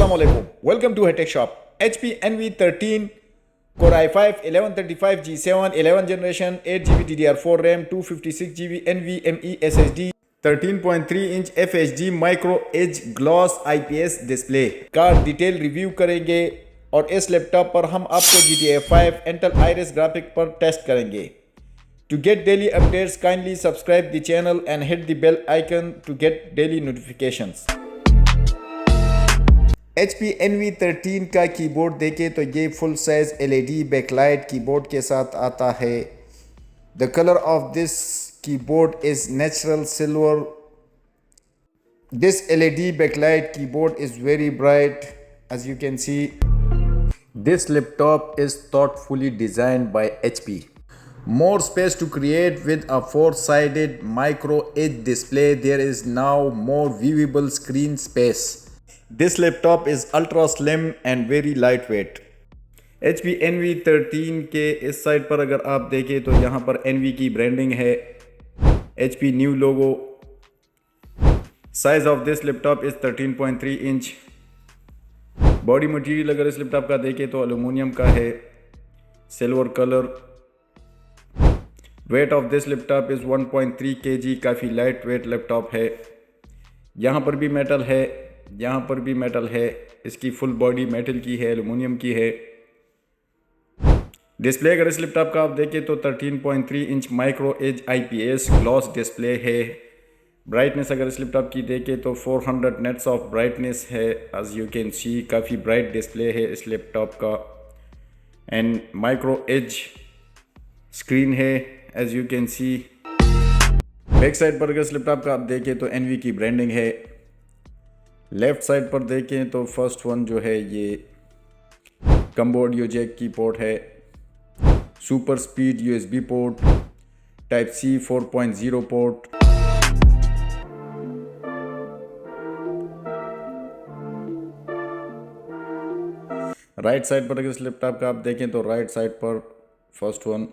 Assalamualaikum. Welcome to Hightech Shop. HP NV13 Core i5 1135 G7 11 generation 8GB DDR4 RAM 256GB NVMe SSD 13.3 inch FHD micro edge gloss IPS display का detail review करेंगे और इस laptop पर हम आपको GTA 5 Intel Iris graphic पर test करेंगे। To get daily updates, kindly subscribe the channel and hit the bell icon to get daily notifications. HP NV13 का कीबोर्ड देखें तो ये full size LED backlight keyboard के साथ आता है। The color of this keyboard is natural silver. This LED backlight keyboard is very bright. As you can see, this laptop is thoughtfully designed by HP. More space to create with a four-sided micro edge display. There is now more viewable screen space. This laptop is ultra slim and very lightweight. HP NV13 के इस side पर अगर आप देखें तो यहाँ पर NV की ब्रांडिंग है, HP new logo. Size of this laptop is 13.3 inch. Body material अगर इस लैपटॉप का देखें तो एल्यूमिनियम का है, silver colour. Weight of this laptop is 1.3 kg, काफ़ी लाइट वेट लैपटॉप है। यहाँ पर भी मेटल है, यहाँ पर भी मेटल है। इसकी फुल बॉडी मेटल की है, एल्यूमिनियम की है। डिस्प्ले अगर इस लैपटॉप का आप देखें तो 13.3 inch micro edge IPS gloss display है। ब्राइटनेस अगर इस लैपटॉप की देखें तो 400 नेट्स ऑफ ब्राइटनेस है। एज यू कैन सी काफ़ी ब्राइट डिस्प्ले है इस लैपटॉप का। एंड माइक्रो एज स्क्रीन है, as you can see. Back side पर अगर इस लैपटॉप का आप देखें तो NV की ब्रांडिंग है। लेफ्ट साइड पर देखें तो फर्स्ट वन जो है ये कम्बो ऑडियो जैक की पोर्ट है, super speed USB port, type C 4.0 port. Right side पर अगर इस लैपटॉप का आप देखें तो राइट साइड पर first one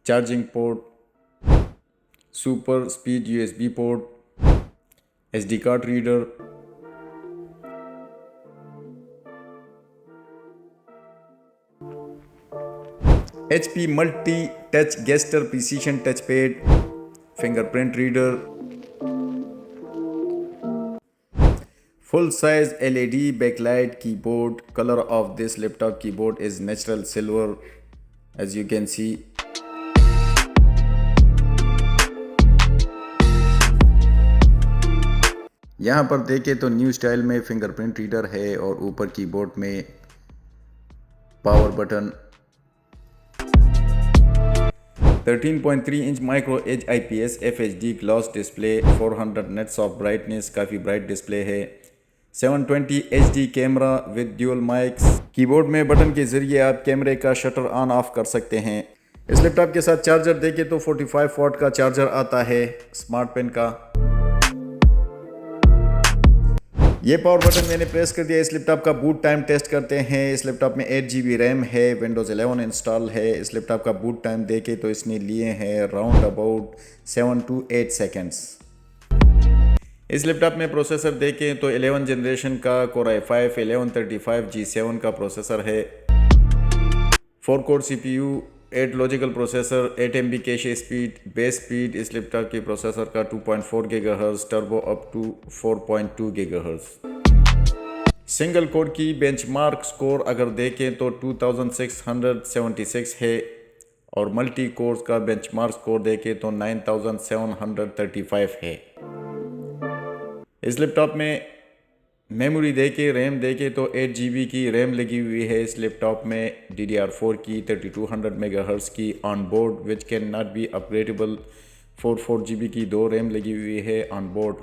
charging port, super speed USB port, SD card reader. HP multi touch gesture precision touch pad, fingerprint reader, full size LED backlight keyboard. Color of this laptop keyboard is natural silver, as you can see. यहाँ पर देखें तो new style में fingerprint reader है और ऊपर keyboard में power button. 13.3 inch micro edge IPS FHD gloss display, 400 nits of brightness, काफ़ी ब्राइट डिस्प्ले है। 720 HD camera with dual mics. Keyboard में बटन के ज़रिए आप कैमरे का शटर ऑन ऑफ कर सकते हैं। इस लैपटॉप के साथ चार्जर देखें तो 45 वाट का चार्जर आता है स्मार्ट पेन का। ये पावर बटन मैंने प्रेस कर दिया। इस लैपटॉप का बूट टाइम टेस्ट करते हैं। इस लैपटॉप में 8GB रैम है, Windows 11 इंस्टॉल है। इस लैपटॉप का बूट टाइम देखें तो इसने लिए हैं राउंड अबाउट 7 to 8 सेकेंड्स। इस लैपटॉप में प्रोसेसर देखें तो 11 जनरेशन का Core i5 1135 G7 का प्रोसेसर है। 4 core CPU, 8 logical processor, 8 MB cache speed. Base speed इस लैपटॉप के प्रोसेसर का 2.4 GHz, turbo up to 4.2 GHz। Single core की बेंचमार्क स्कोर अगर देखें तो 2676 है और मल्टी कोर्स का बेंचमार्क स्कोर देखें तो 9735 है। इस लैपटॉप में मेमोरी देके रैम देके तो 8GB की रैम लगी हुई है इस लैपटॉप में। DDR4 की 3200 MHz की on board which can not be upgradable. 4GB की 2 रैम लगी हुई है ऑन बोर्ड,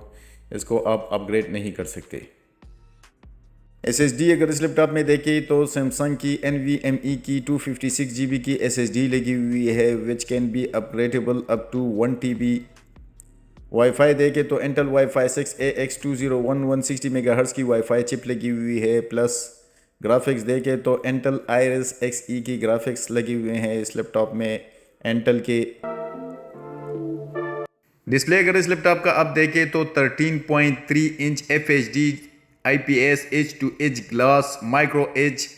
इसको आप अपग्रेड नहीं कर सकते। SSD अगर इस लैपटॉप में देखें तो सैमसंग की NVMe की 256GB की SSD लगी हुई है which can be upgradeable up to 1TB। Wifi देखें तो इंटेल वाईफाई 6 AX201 160 MHz की वाईफाई चिप लगी हुई है। प्लस ग्राफिक्स देखें तो इंटेल Iris Xe की ग्राफिक्स लगी हुए हैं इस लैपटॉप में इंटेल के। डिस्प्ले अगर इस लैपटॉप का आप देखें तो 13.3 inch FHD IPS edge to edge glass micro edge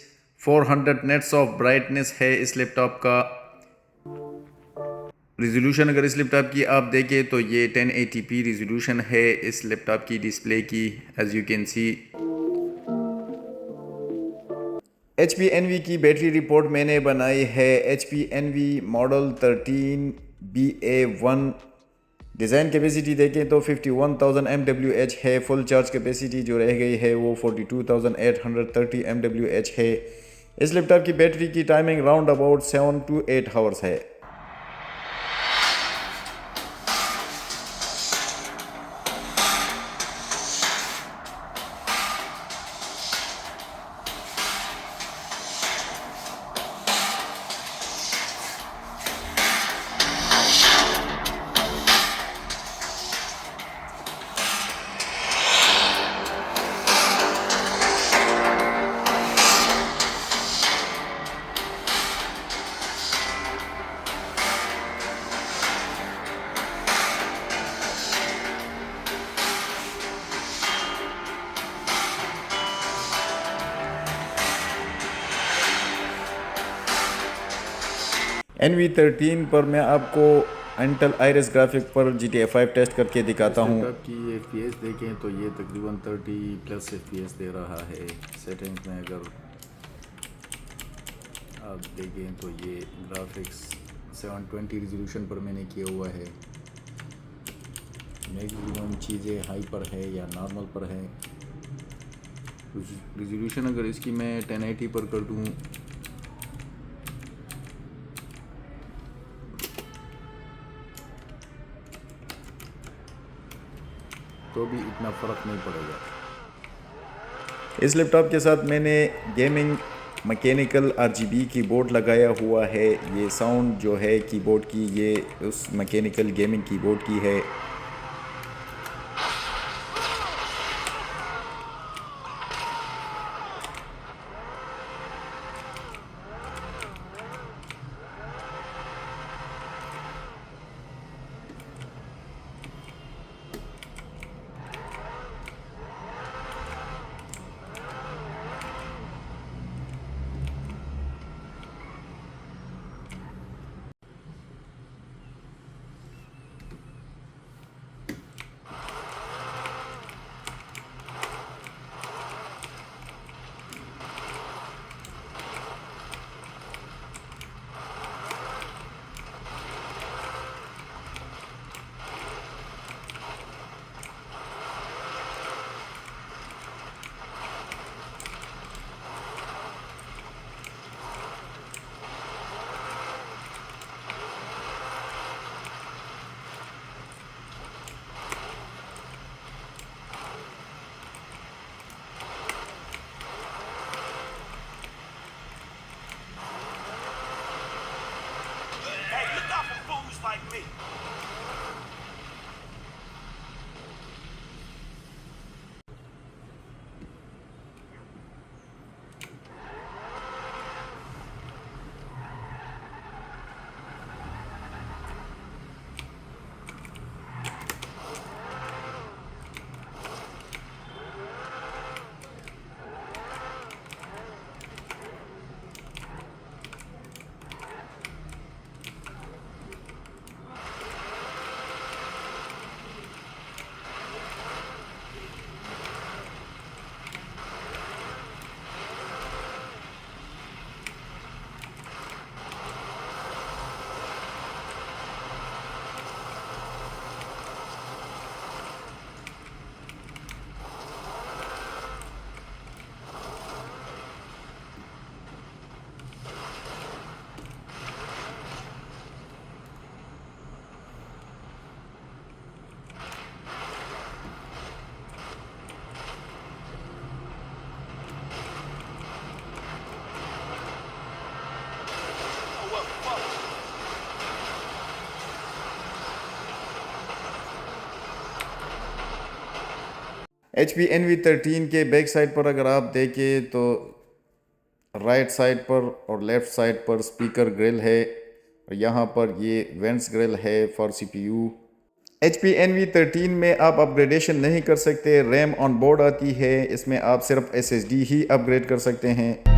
400 nits of brightness है इस लैपटॉप का। रिजोल्यूशन अगर इस लैपटॉप की आप देखें तो ये 1080p रिजोल्यूशन है इस लैपटॉप की डिस्प्ले की, as you can see. HP Envy की बैटरी रिपोर्ट मैंने बनाई है। HP Envy model 13BA1। Design capacity देखें तो 51,000 mAh है। फुल चार्ज कैपेसिटी जो रह गई है वो 42,830 mAh है। इस लैपटॉप की बैटरी की timing round about 7 to 8 hours है। NV13 पर मैं आपको इंटेल आइरिस ग्राफिक पर GTA 5 टेस्ट करके दिखाता हूँ। लैपटॉप की FPS देखें तो ये तकरीबन 30+ FPS दे रहा है। सेटिंग्स में अगर आप देखें तो ये ग्राफिक्स 720 रिजोल्यूशन पर मैंने किया हुआ है। मैक्सिमम चीज़ें हाई पर है या नॉर्मल पर है। रिजोल्यूशन अगर इसकी मैं 1080 पर कर दूँ तो भी इतना फ़र्क नहीं पड़ेगा। इस लैपटॉप के साथ मैंने गेमिंग मैकेनिकल RGB कीबोर्ड लगाया हुआ है। ये साउंड जो है कीबोर्ड की ये उस मैकेनिकल गेमिंग कीबोर्ड की है। Hey, look out for fools like me. Oh, well, fuck. HP NV13 के बैक साइड पर अगर आप देखें तो राइट साइड पर और लेफ़्ट साइड पर स्पीकर ग्रिल है और यहाँ पर ये वेंट्स ग्रिल है फॉर CPU। HP NV13 में आप अपग्रेडेशन नहीं कर सकते, रैम ऑन बोर्ड आती है, इसमें आप सिर्फ SSD ही अपग्रेड कर सकते हैं।